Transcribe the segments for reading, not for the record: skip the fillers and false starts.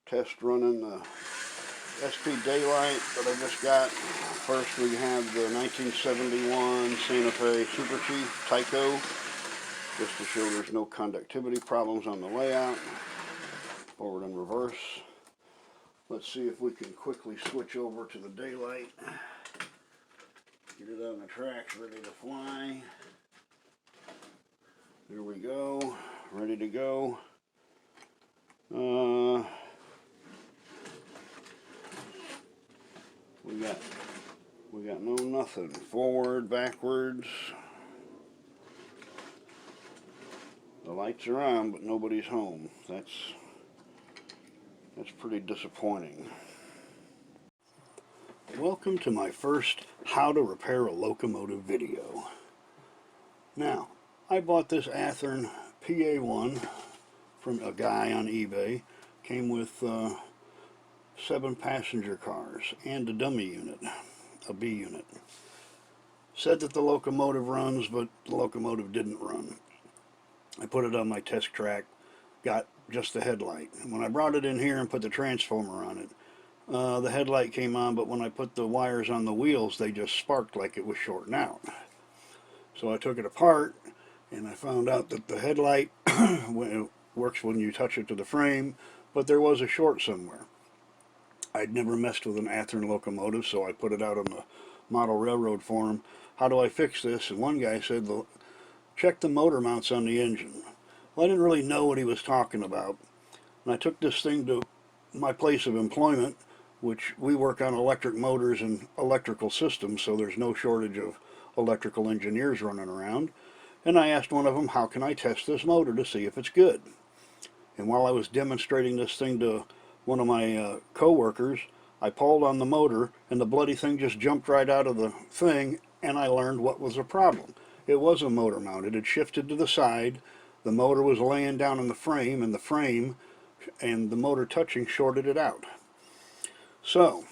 Test running the SP Daylight that I just got. First we have the 1971 Santa Fe Super Chief Tyco, just to show there's no conductivity problems on the layout. Forward and reverse. Let's see if we can quickly switch over to the Daylight. Get it on the tracks, ready to fly. There we go, ready to go. We got no nothing. Forward, backwards. The lights are on, but nobody's home. That's pretty disappointing. Welcome to my first how to repair a locomotive video. Now, I bought this Athearn PA1 from a guy on eBay. Came with 7 passenger cars and a dummy unit, a B unit. Said that the locomotive runs, but the locomotive didn't run. I put it on my test track, got just the headlight. And when I brought it in here and put the transformer on it, the headlight came on, but when I put the wires on the wheels, they just sparked like it was shorting out. So I took it apart, and I found out that the headlight works when you touch it to the frame, but there was a short somewhere. I'd never messed with an Athearn locomotive, so I put it out on the model railroad forum. How do I fix this? And one guy said, check the motor mounts on the engine. Well, I didn't really know what he was talking about. And I took this thing to my place of employment, which we work on electric motors and electrical systems, so there's no shortage of electrical engineers running around. And I asked one of them, how can I test this motor to see if it's good? And while I was demonstrating this thing to one of my co-workers, I pulled on the motor and the bloody thing just jumped right out of the thing, and I learned what was the problem. It was a motor mount. It had shifted to the side. The motor was laying down in the frame, and the motor touching shorted it out. So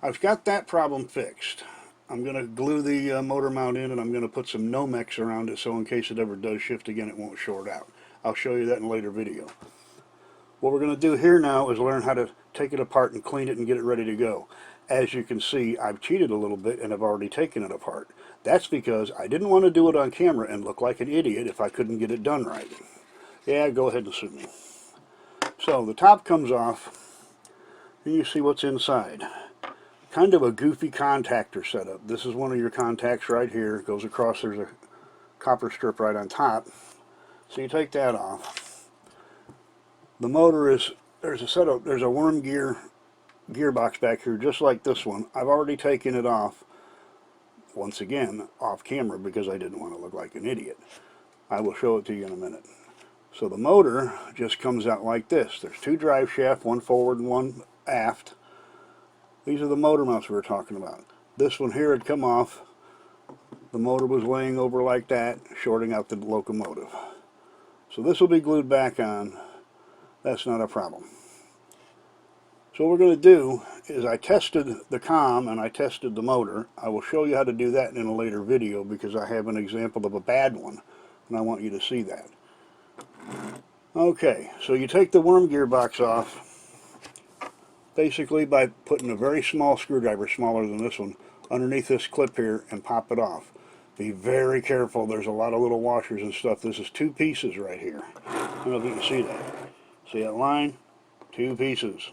I've got that problem fixed. I'm going to glue the motor mount in, and I'm going to put some Nomex around it so in case it ever does shift again it won't short out. I'll show you that in a later video. What we're going to do here now is learn how to take it apart and clean it and get it ready to go. As you can see, I've cheated a little bit and I've already taken it apart. That's because I didn't want to do it on camera and look like an idiot if I couldn't get it done right. Yeah, go ahead and sue me. So the top comes off and you see what's inside. Kind of a goofy contactor setup. This is one of your contacts right here. It goes across, there's a copper strip right on top. So you take that off. The motor is, there's a worm gearbox back here just like this one. I've already taken it off, once again, off camera because I didn't want to look like an idiot. I will show it to you in a minute. So the motor just comes out like this. There's 2 drive shafts, one forward and one aft. These are the motor mounts we were talking about. This one here had come off. The motor was laying over like that, shorting out the locomotive. So this will be glued back on. That's not a problem. So what we're going to do is I tested the comm and I tested the motor. I will show you how to do that in a later video because I have an example of a bad one and I want you to see that. Okay, so you take the worm gearbox off basically by putting a very small screwdriver, smaller than this one, underneath this clip here and pop it off. Be very careful, there's a lot of little washers and stuff. This is 2 pieces right here. I don't know if you can see that. See that line? 2 pieces.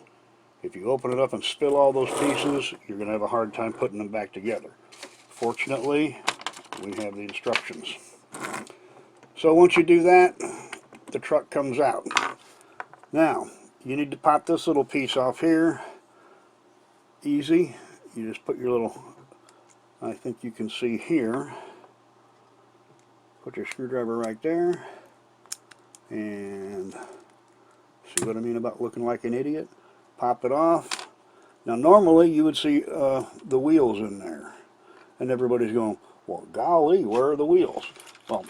If you open it up and spill all those pieces, you're going to have a hard time putting them back together. Fortunately, we have the instructions. So once you do that, the truck comes out. Now, you need to pop this little piece off here. Easy. You just put your little, I think you can see here, put your screwdriver right there, and see what I mean about looking like an idiot? Pop it off. Now normally you would see the wheels in there. And everybody's going, well golly, where are the wheels? Well,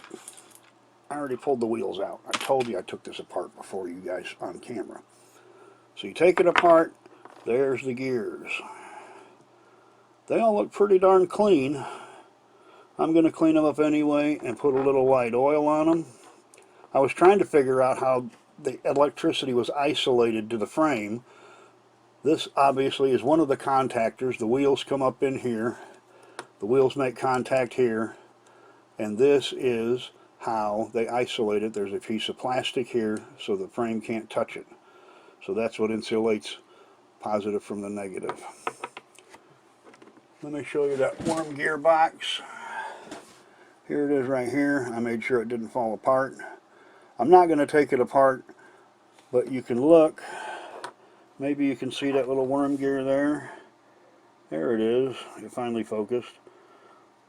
I already pulled the wheels out. I told you I took this apart before you guys on camera. So you take it apart, there's the gears. They all look pretty darn clean. I'm going to clean them up anyway and put a little light oil on them. I was trying to figure out how the electricity was isolated to the frame, This obviously is one of the contactors. The wheels come up in here. The wheels make contact here. And this is how they isolate it. There's a piece of plastic here so the frame can't touch it. So that's what insulates positive from the negative. Let me show you that worm gearbox. Here it is right here. I made sure it didn't fall apart. I'm not going to take it apart, but you can look. Maybe you can see that little worm gear there. There it is. It finally focused.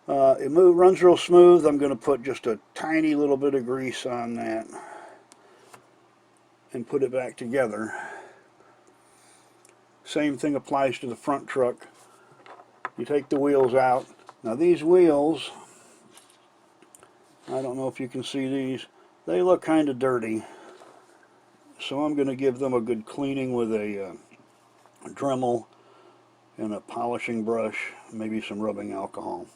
Runs real smooth. I'm going to put just a tiny little bit of grease on that and put it back together. Same thing applies to the front truck. You take the wheels out. Now these wheels, I don't know if you can see these, they look kind of dirty. So I'm going to give them a good cleaning with a Dremel and a polishing brush, maybe some rubbing alcohol.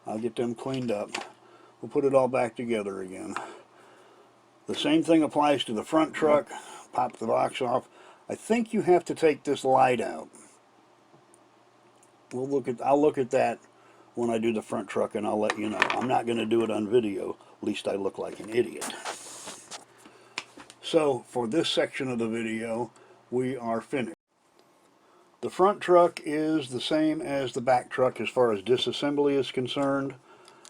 I'll get them cleaned up. We'll put it all back together again. The same thing applies to the front truck. Pop the box off. I think you have to take this light out. I'll look at that when I do the front truck, and I'll let you know. I'm not going to do it on video, least I look like an idiot. So for this section of the video, we are finished. The front truck is the same as the back truck as far as disassembly is concerned.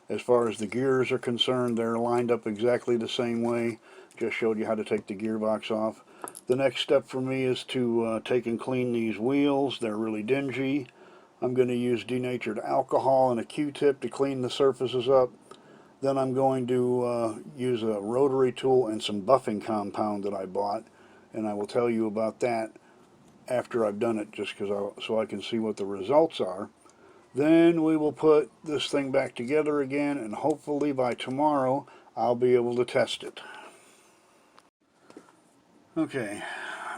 As far as the gears are concerned, they're lined up exactly the same way. Just showed you how to take the gearbox off. The next step for me is to take and clean these wheels. They're really dingy. I'm going to use denatured alcohol and a Q-tip to clean the surfaces up. Then I'm going to use a rotary tool and some buffing compound that I bought, and I will tell you about that after I've done it, just so I can see what the results are. Then we will put this thing back together again, and hopefully by tomorrow I'll be able to test it. Okay,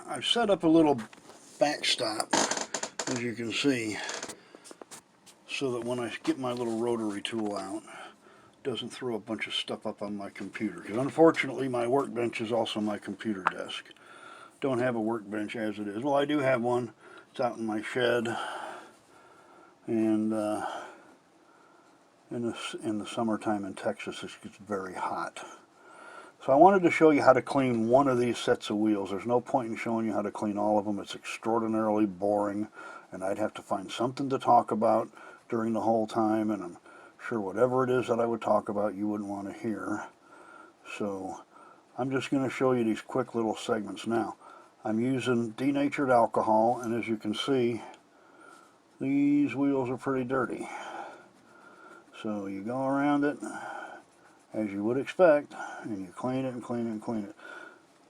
I've set up a little backstop, as you can see, so that when I get my little rotary tool out, it doesn't throw a bunch of stuff up on my computer. Because unfortunately my workbench is also my computer desk. Don't have a workbench as it is. Well, I do have one. It's out in my shed. And in the summertime in Texas, it gets very hot. So I wanted to show you how to clean one of these sets of wheels. There's no point in showing you how to clean all of them. It's extraordinarily boring, and I'd have to find something to talk about during the whole time, and I'm sure whatever it is that I would talk about you wouldn't want to hear. So I'm just going to show you these quick little segments now. I'm using denatured alcohol, and as you can see, these wheels are pretty dirty. So you go around it as you would expect, and you clean it and clean it and clean it.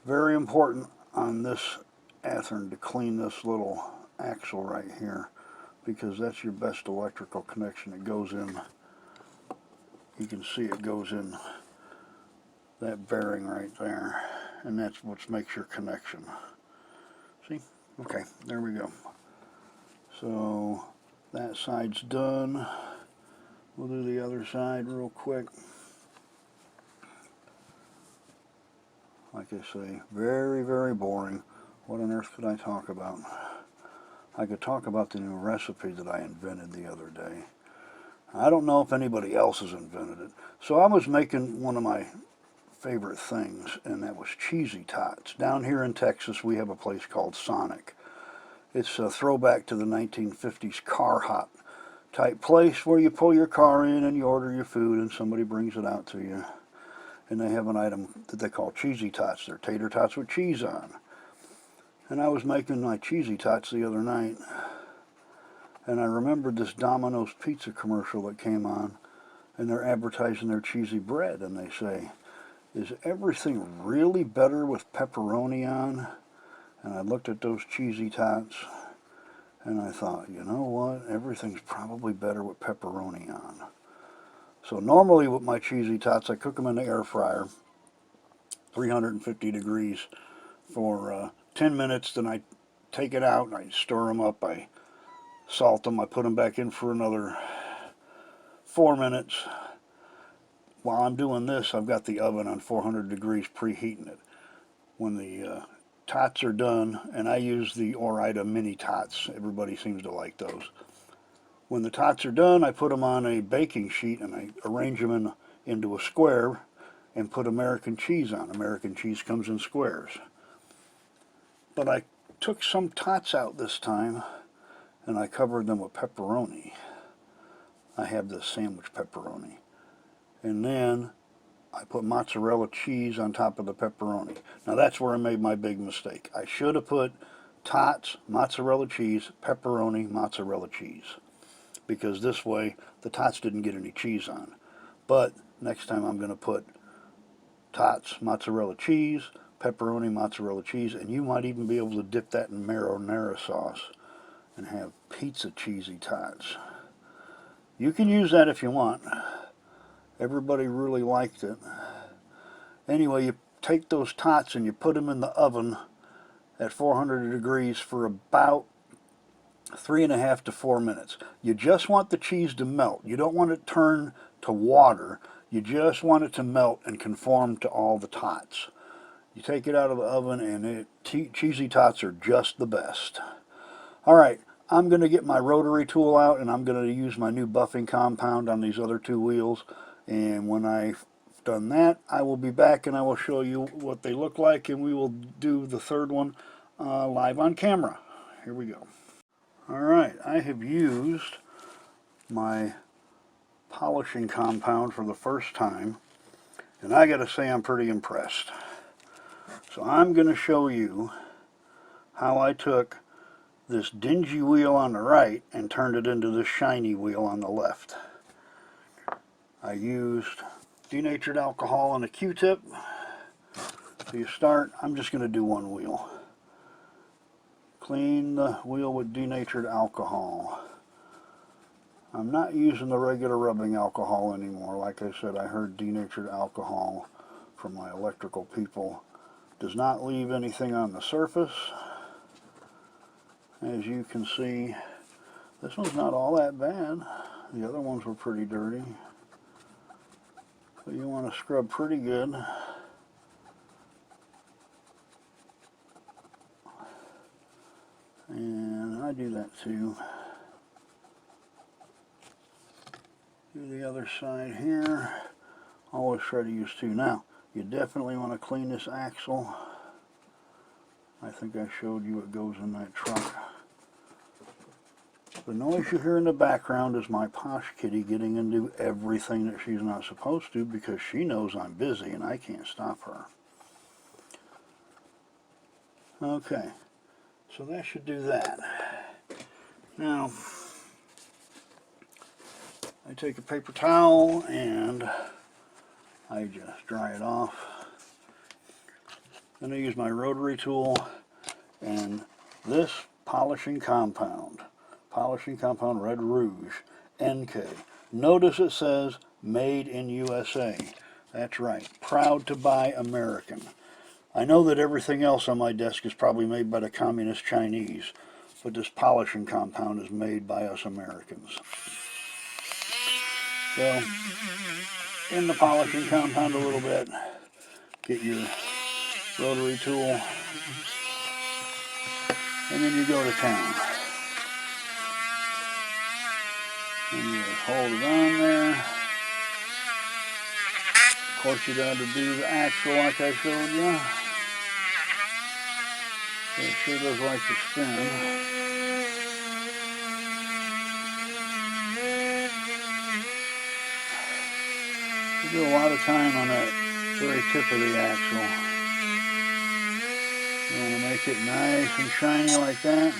Very important on this Athearn to clean this little axle right here, because that's your best electrical connection. It goes in, you can see it goes in that bearing right there, and that's what makes your connection. See? Okay, there we go. So that side's done. We'll do the other side real quick. Like I say, very, very boring. What on earth could I talk about? I could talk about the new recipe that I invented the other day. I don't know if anybody else has invented it. So I was making one of my favorite things, and that was cheesy tots. Down here in Texas, we have a place called Sonic. It's a throwback to the 1950s car hop type place where you pull your car in and you order your food and somebody brings it out to you. And they have an item that they call cheesy tots. They're tater tots with cheese on. And I was making my cheesy tots the other night, and I remembered this Domino's pizza commercial that came on, and they're advertising their cheesy bread, and they say, "Is everything really better with pepperoni on?" And I looked at those cheesy tots, and I thought, you know what, everything's probably better with pepperoni on. So normally with my cheesy tots, I cook them in the air fryer, 350 degrees for 10 minutes. Then I take it out and I stir them up. I salt them. I put them back in for another 4 minutes. While I'm doing this, I've got the oven on 400 degrees preheating it. When the tots are done, and I use the Orida mini tots. Everybody seems to like those. When the tots are done, I put them on a baking sheet and I arrange them into a square and put American cheese on. American cheese comes in squares. But I took some tots out this time and I covered them with pepperoni. I have this sandwich pepperoni. And then I put mozzarella cheese on top of the pepperoni. Now that's where I made my big mistake. I should have put tots, mozzarella cheese, pepperoni, mozzarella cheese. Because this way the tots didn't get any cheese on. But next time I'm going to put tots, mozzarella cheese, pepperoni, mozzarella cheese, and you might even be able to dip that in marinara sauce and have pizza cheesy tots. You can use that if you want. Everybody really liked it. Anyway, you take those tots and you put them in the oven at 400 degrees for about 3.5 to 4 minutes. You just want the cheese to melt. You don't want it to turn to water. You just want it to melt and conform to all the tots. You take it out of the oven and cheesy tots are just the best. Alright, I'm going to get my rotary tool out and I'm going to use my new buffing compound on these other two wheels. And when I've done that, I will be back and I will show you what they look like, and we will do the third one live on camera. Here we go. Alright, I have used my polishing compound for the first time, and I gotta say I'm pretty impressed. So I'm going to show you how I took this dingy wheel on the right and turned it into this shiny wheel on the left. I used denatured alcohol and a Q-tip. So you start, I'm just going to do one wheel. Clean the wheel with denatured alcohol. I'm not using the regular rubbing alcohol anymore. Like I said, I heard denatured alcohol from my electrical people does not leave anything on the surface. As you can see, this one's not all that bad. The other ones were pretty dirty. But you want to scrub pretty good. And I do that too. Do the other side here. Always try to use two. Now, you definitely want to clean this axle. I think I showed you what goes in that truck. The noise you hear in the background is my posh kitty getting into everything that she's not supposed to because she knows I'm busy and I can't stop her. Okay, so that should do that. Now, I take a paper towel and I just dry it off. Then I use my rotary tool and this polishing compound Red Rouge NK. Notice it says made in USA. That's right, proud to buy American. I know that everything else on my desk is probably made by the communist Chinese, but this polishing compound is made by us Americans. So, in the polishing compound a little bit, get your rotary tool, and then you go to town. And you just hold it on there. Of course, you got to do the axle like I showed you. So it sure does like to spin. You do a lot of time on that very tip of the axle. You want to make it nice and shiny like that.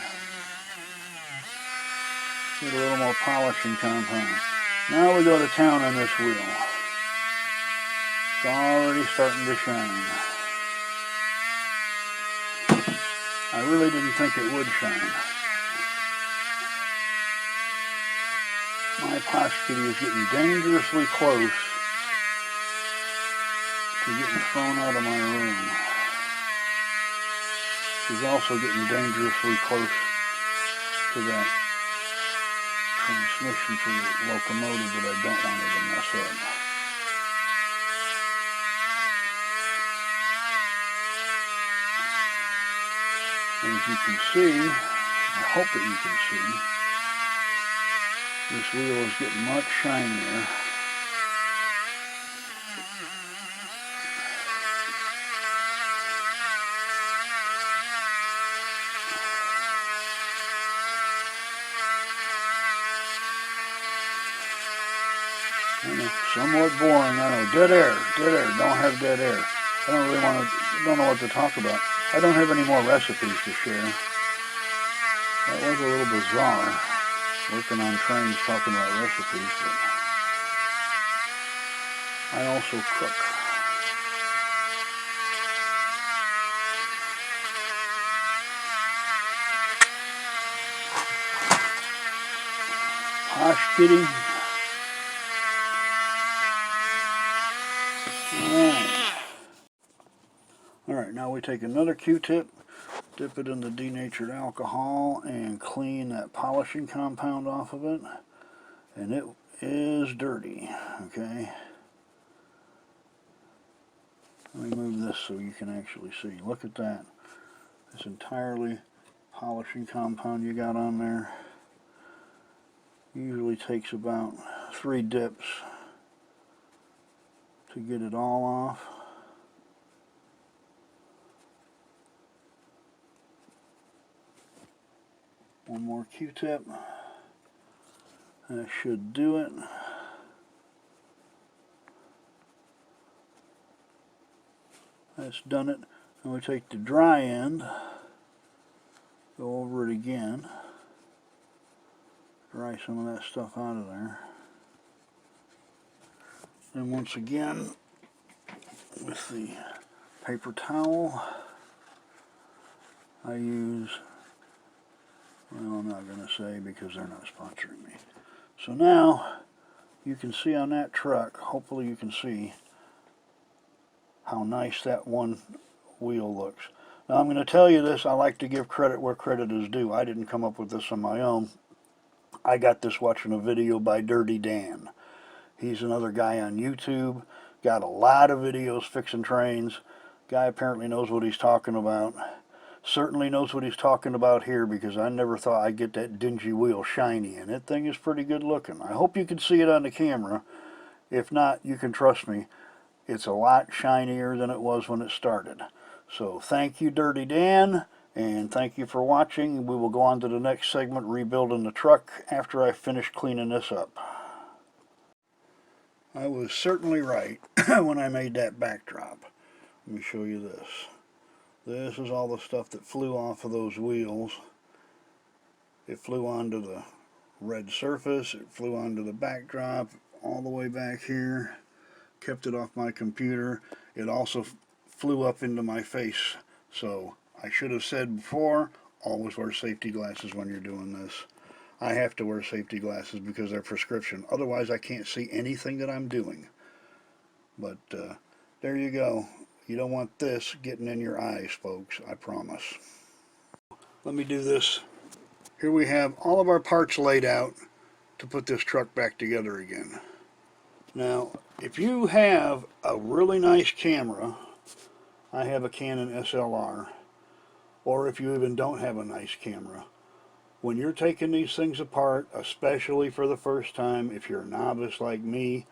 Get a little more polishing compound. Now we go to town on this wheel. It's already starting to shine. I really didn't think it would shine. My posh kitty is getting dangerously close to getting thrown out of my room. She's also getting dangerously close to that transmission for the locomotive that I don't want her to mess up. As you can see, I hope that you can see, this wheel is getting much shinier. I know, somewhat boring, I know. Dead air, don't have dead air. I don't really don't know what to talk about. I don't have any more recipes to share. That was a little bizarre, working on trains talking about recipes, but I also cook. Hush, kitty. Alright, now we take another Q-tip, dip it in the denatured alcohol, and clean that polishing compound off of it. And it is dirty, okay? Let me move this so you can actually see. Look at that. It's entirely polishing compound you got on there. Usually takes about 3 dips to get it all off. One more Q-tip. That should do it. That's done it. And we take the dry end, go over it again, dry some of that stuff out of there. And once again, with the paper towel, I use, well, I'm not going to say because they're not sponsoring me. So now, you can see on that truck, hopefully you can see how nice that one wheel looks. Now I'm going to tell you this, I like to give credit where credit is due. I didn't come up with this on my own. I got this watching a video by Dirty Dan. He's another guy on YouTube, got a lot of videos fixing trains. Guy apparently knows what he's talking about. Certainly knows what he's talking about here, because I never thought I'd get that dingy wheel shiny, and that thing is pretty good looking. I hope you can see it on the camera. If not, you can trust me. It's a lot shinier than it was when it started. So thank you, Dirty Dan, and thank you for watching. We will go on to the next segment, rebuilding the truck, after I finish cleaning this up. I was certainly right when I made that backdrop. Let me show you this. This is all the stuff that flew off of those wheels. It flew onto the red surface, it flew onto the backdrop, all the way back here. Kept it off my computer. It also flew up into my face. So I should have said before, always wear safety glasses when you're doing this. I have to wear safety glasses because they're prescription. Otherwise I can't see anything that I'm doing. But there you go. You don't want this getting in your eyes, folks, I promise. Let me do this. Here we have all of our parts laid out to put this truck back together again. Now, if you have a really nice camera, I have a Canon SLR, or if you even don't have a nice camera, when you're taking these things apart, especially for the first time, if you're a novice like me,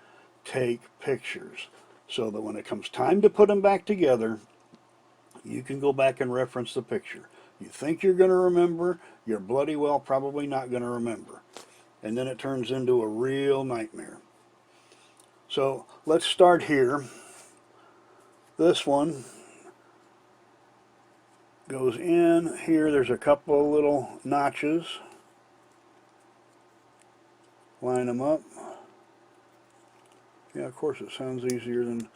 take pictures, so that when it comes time to put them back together, you can go back and reference the picture. You think you're going to remember, you're bloody well probably not going to remember. And then it turns into a real nightmare. So let's start here. This one goes in here. There's a couple of little notches. Line them up. Yeah, of course it sounds easier than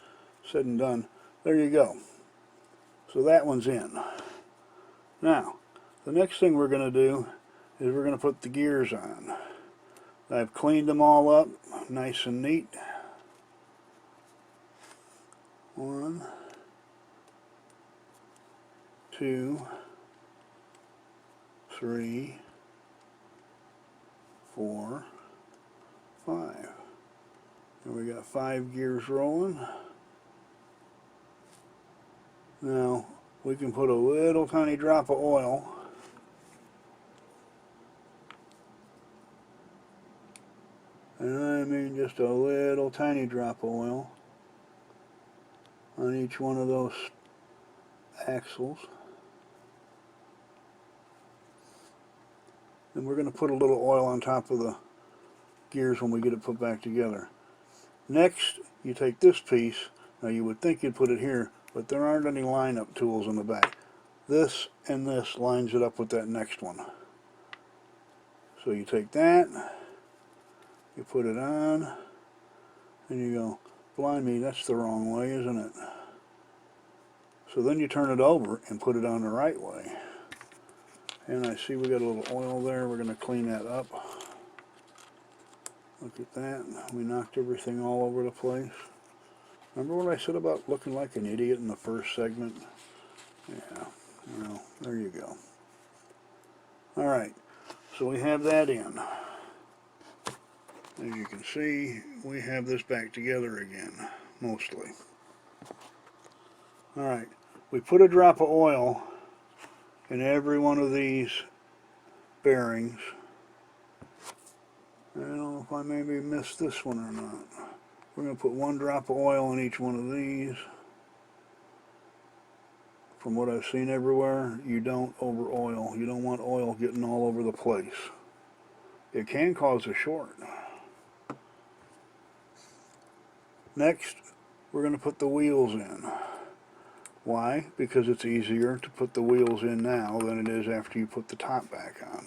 said and done. There you go. So that one's in. Now, the next thing we're going to do is we're going to put the gears on. I've cleaned them all up nice and neat. 1, 2, 3, 4, 5. And we got 5 gears rolling. Now, we can put a little tiny drop of oil and I mean just a little tiny drop of oil on each one of those axles. And we're going to put a little oil on top of the gears when we get it put back together. Next, you take this piece. Now you would think you'd put it here, but there aren't any line-up tools in the back. This and this lines it up with that next one. So you take that, you put it on, and you go, blimey, that's the wrong way, isn't it? So then you turn it over and put it on the right way. And I see we got a little oil there. We're going to clean that up. Look at that. We knocked everything all over the place. Remember what I said about looking like an idiot in the first segment? Yeah, well, there you go. Alright, so we have that in. As you can see, we have this back together again, mostly. Alright, we put a drop of oil in every one of these bearings. I don't know if I maybe missed this one or not. We're going to put one drop of oil in each one of these. From what I've seen everywhere, you don't over oil. You don't want oil getting all over the place. It can cause a short. Next, we're going to put the wheels in. Why? Because it's easier to put the wheels in now than it is after you put the top back on.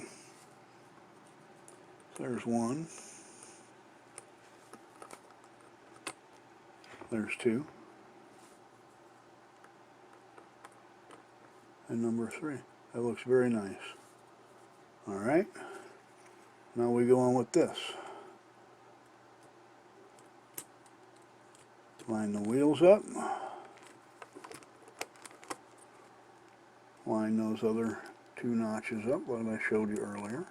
There's one. There's two. And number 3. That looks very nice. Alright. Now we go on with this. Line the wheels up. Line those other 2 notches up like I showed you earlier.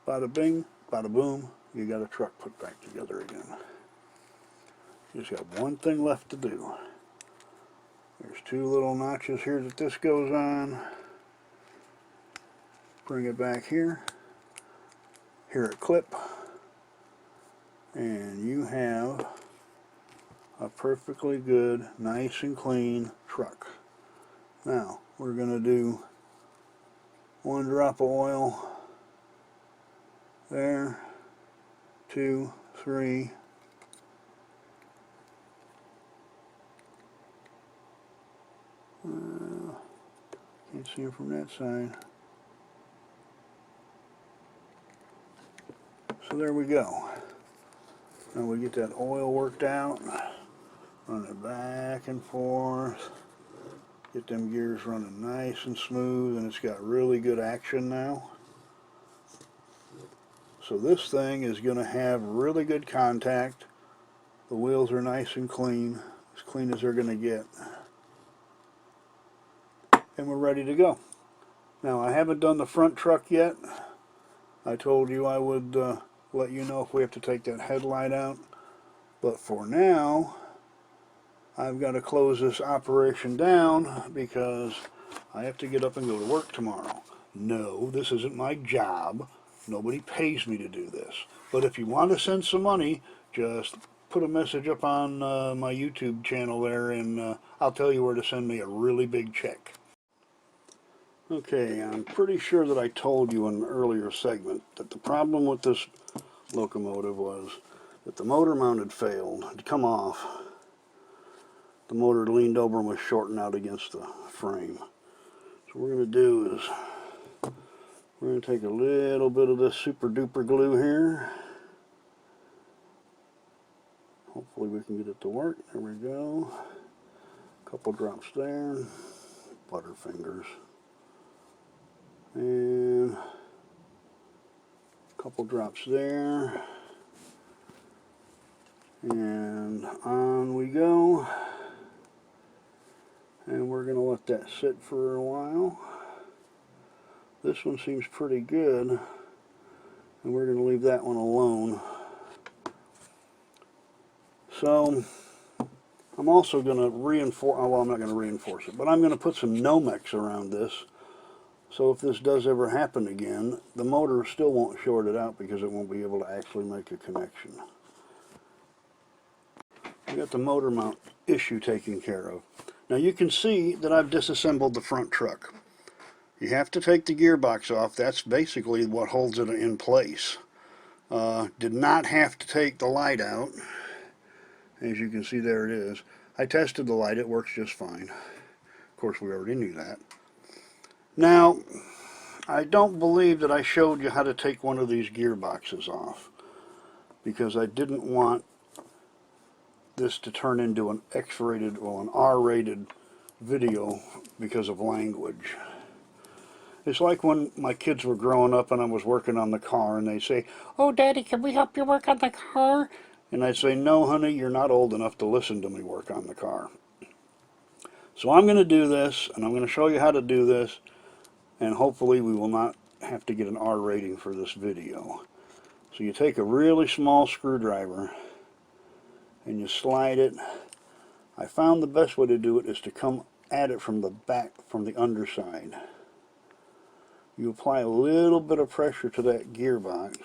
Bada bing, bada boom, you got a truck put back together again. You just got one thing left to do. There's 2 little notches here that this goes on. Bring it back here. Here at clip. And you have a perfectly good, nice and clean truck. Now, we're going to do 1 drop of oil there, 2, 3, can't see it from that side. So there we go. Now we get that oil worked out, run it back and forth, get them gears running nice and smooth, and it's got really good action now. So this thing is going to have really good contact. The wheels are nice and clean as they're going to get. And we're ready to go. Now I haven't done the front truck yet. I told you I would let you know if we have to take that headlight out. But for now, I've got to close this operation down because I have to get up and go to work tomorrow. No, this isn't my job. Nobody pays me to do this. But if you want to send some money, just put a message up on my YouTube channel there, and I'll tell you where to send me a really big check. Okay, I'm pretty sure that I told you in an earlier segment that the problem with this locomotive was that the motor mount had failed. It had come off. The motor leaned over and was shorting out against the frame. So what we're going to do is we're going to take a little bit of this super duper glue here. Hopefully we can get it to work. There we go. A couple drops there. Butterfingers. And a couple drops there. And on we go. And we're going to let that sit for a while. This one seems pretty good, and we're going to leave that one alone. So, I'm also going to reinforce, well, I'm not going to reinforce it, but I'm going to put some Nomex around this. So if this does ever happen again, the motor still won't short it out because it won't be able to actually make a connection. We got the motor mount issue taken care of. Now you can see that I've disassembled the front truck. You have to take the gearbox off. That's basically what holds it in place. Did not have to take the light out. As you can see, there it is. I tested the light. It works just fine. Of course, we already knew that. Now, I don't believe that I showed you how to take one of these gearboxes off, because I didn't want this to turn into an X-rated, well, an R-rated video because of language. It's like when my kids were growing up and I was working on the car and they'd say, "Oh, Daddy, can we help you work on the car?" And I'd say, "No, honey, you're not old enough to listen to me work on the car." So I'm going to do this, and I'm going to show you how to do this, and hopefully we will not have to get an R rating for this video. So you take a really small screwdriver and you slide it. I found the best way to do it is to come at it from the back, from the underside. You apply a little bit of pressure to that gearbox.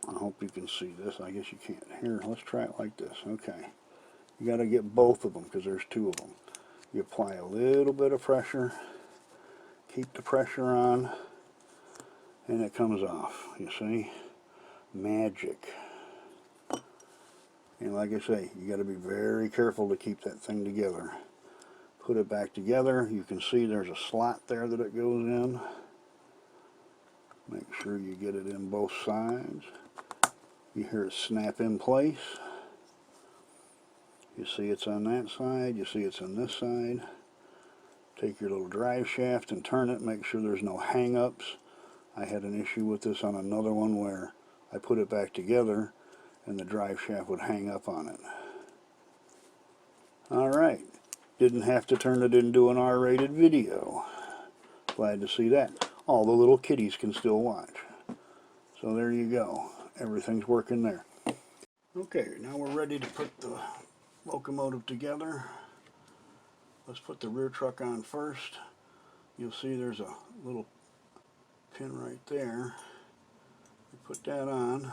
I hope you can see this. I guess you can't. Here, let's try it like this. Okay. You got to get both of them because there's two of them. You apply a little bit of pressure, keep the pressure on, and it comes off. You see? Magic. And like I say, you got to be very careful to keep that thing together. Put it back together. You can see there's a slot there that it goes in. Make sure you get it in both sides. You hear it snap in place. You see it's on that side. You see it's on this side. Take your little drive shaft and turn it. Make sure there's no hang-ups. I had an issue with this on another one where I put it back together and the drive shaft would hang up on it. Alright. Didn't have to turn it into an R-rated video. Glad to see that. All the little kiddies can still watch. So there you go. Everything's working there. Okay, now we're ready to put the locomotive together. Let's put the rear truck on first. You'll see there's a little pin right there. We put that on.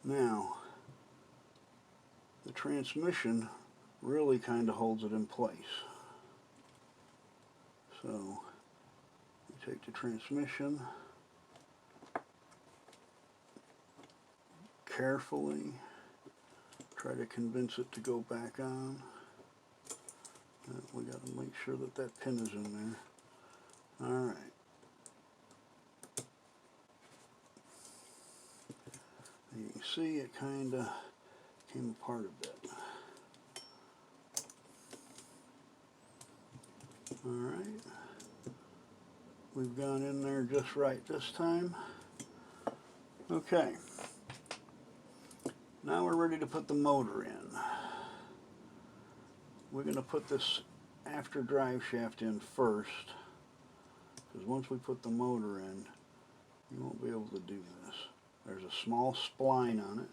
Now, the transmission really kind of holds it in place. So, you take the transmission, carefully try to convince it to go back on. We got to make sure that that pin is in there. Alright. You can see it kind of came apart a bit. Alright. We've gone in there just right this time. Okay. Now we're ready to put the motor in. We're going to put this after drive shaft in first, because once we put the motor in, you won't be able to do this. There's a small spline on it.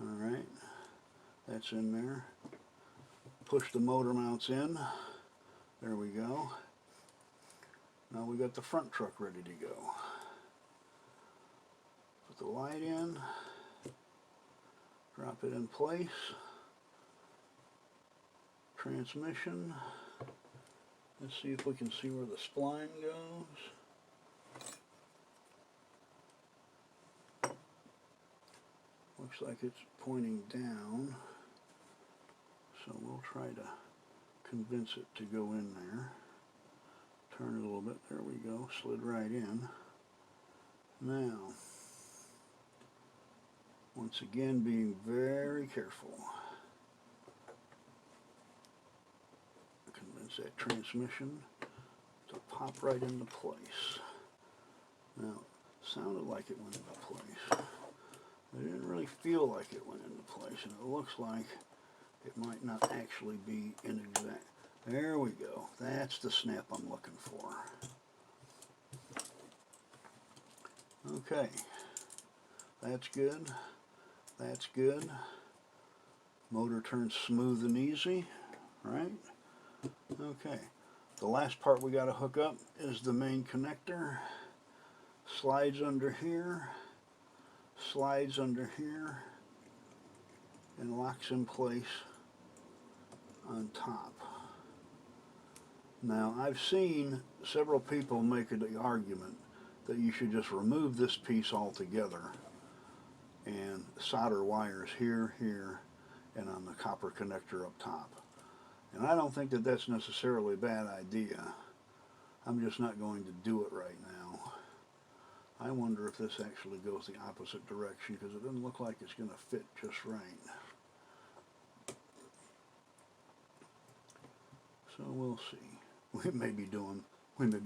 Alright, that's in there. Push the motor mounts in. There we go. Now we got the front truck ready to go. Put the light in. Drop it in place. Transmission. Let's see if we can see where the spline goes. Looks like it's pointing down. So we'll try to convince it to go in there. Turn it a little bit. There we go. Slid right in. Now, once again, being very careful. Convince that transmission to pop right into place. Now, it sounded like it went into place. It didn't really feel like it went into place, and it looks like it might not actually be in exact. There we go. That's the snap I'm looking for. Okay, that's good. That's good. Motor turns smooth and easy, right? Okay, the last part we got to hook up is the main connector. Slides under here, slides under here, and locks in place on top. Now, I've seen several people make the argument that you should just remove this piece altogether and solder wires here, here, and on the copper connector up top. And I don't think that that's necessarily a bad idea. I'm just not going to do it right now. I wonder if this actually goes the opposite direction, because it doesn't look like it's going to fit just right. So we'll see. We may be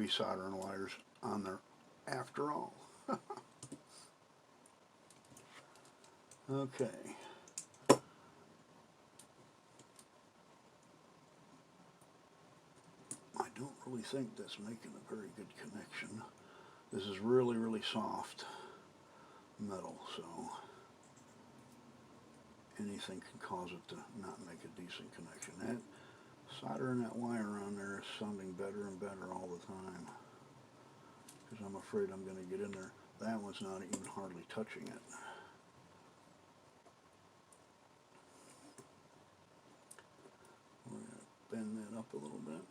soldering wires on there after all. Okay. I don't really think that's making a very good connection. This is really, really soft metal, so anything can cause it to not make a decent connection. That soldering that wire on there is sounding better and better all the time, because I'm afraid I'm going to get in there. That one's not even hardly touching it. We're going to bend that up a little bit.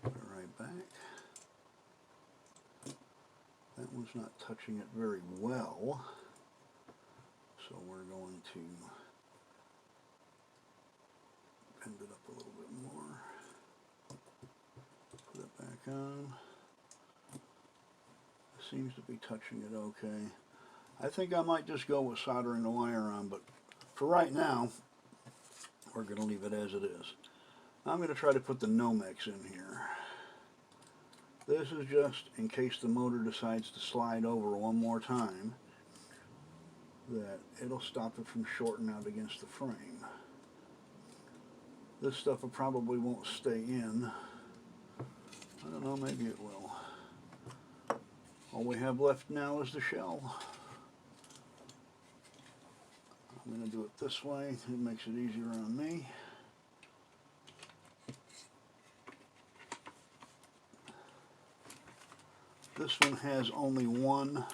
Put it right back. That one's not touching it very well, so we're going to bend it up a little bit more. Put it back on. It seems to be touching it okay. I think I might just go with soldering the wire on, but for right now, we're going to leave it as it is. I'm going to try to put the Nomex in here. This is just in case the motor decides to slide over one more time, that it'll stop it from shorting out against the frame. This stuff probably won't stay in. I don't know, maybe it will. All we have left now is the shell. I'm going to do it this way. It makes it easier on me. This one has only one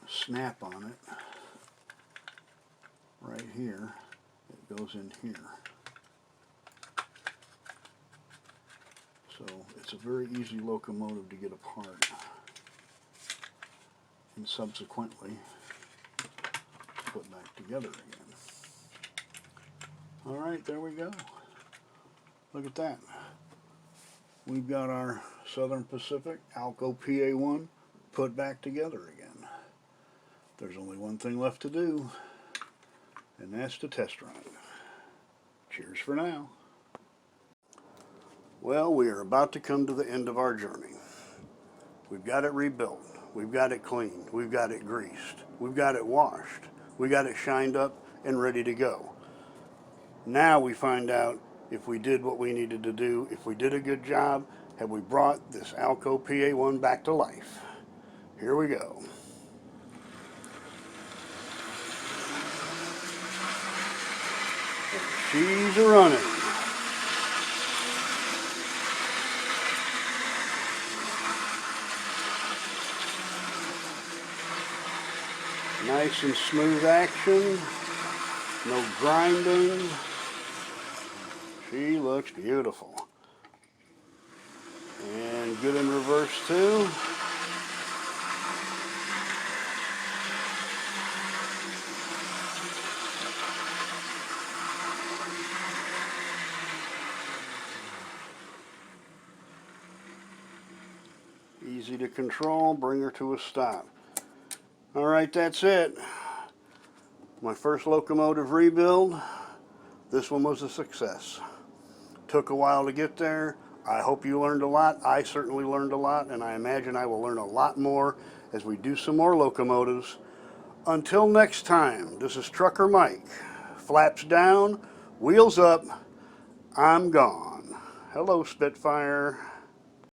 snap on it, right here. It goes in here. So it's a very easy locomotive to get apart and subsequently put back together again. Alright, there we go. Look at that. We've got our Southern Pacific Alco PA1 put back together again. There's only one thing left to do, and that's to test run it. Cheers for now. Well, we are about to come to the end of our journey. We've got it rebuilt. We've got it cleaned. We've got it greased. We've got it washed. We got it shined up and ready to go. Now we find out if we did what we needed to do, if we did a good job, have we brought this Alco PA1 back to life. Here we go. And she's running. Nice and smooth action, no grinding. She looks beautiful. And good in reverse too. Easy to control, bring her to a stop. Alright, that's it. My first locomotive rebuild. This one was a success. Took a while to get there. I hope you learned a lot. I certainly learned a lot, and I imagine I will learn a lot more as we do some more locomotives. Until next time, this is Trucker Mike. Flaps down, wheels up, I'm gone. Hello, Spitfire.